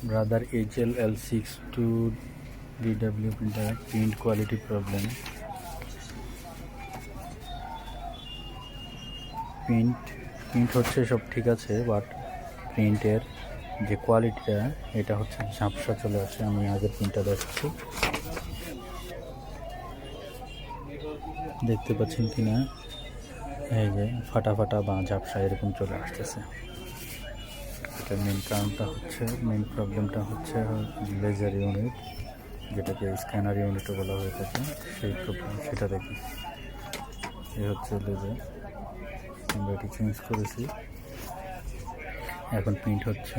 Brother HLL62 DW printer print quality problem. Print হচ্ছে সব ঠিক আছে, বাট প্রিন্টের যে কোয়ালিটিটা এটা হচ্ছে ঝাপসা চলে আসে। আমি আগের প্রিন্টটা দেখাচ্ছি, দেখতে পাচ্ছেন কিনা, এই যে ফাটা ফাটা বা ঝাপসা এরকম চলে আসতেছে। এটা মেন কারণটা হচ্ছে, মেন প্রবলেমটা হচ্ছে লেজার ইউনিট, যেটাকে স্ক্যানার ইউনিটও বলা হয়ে থাকে, সেই প্রবলেম সেটা দেখি। এই হচ্ছে লেজার, আমরা এটি চেঞ্জ করেছি, এখন প্রিন্ট হচ্ছে।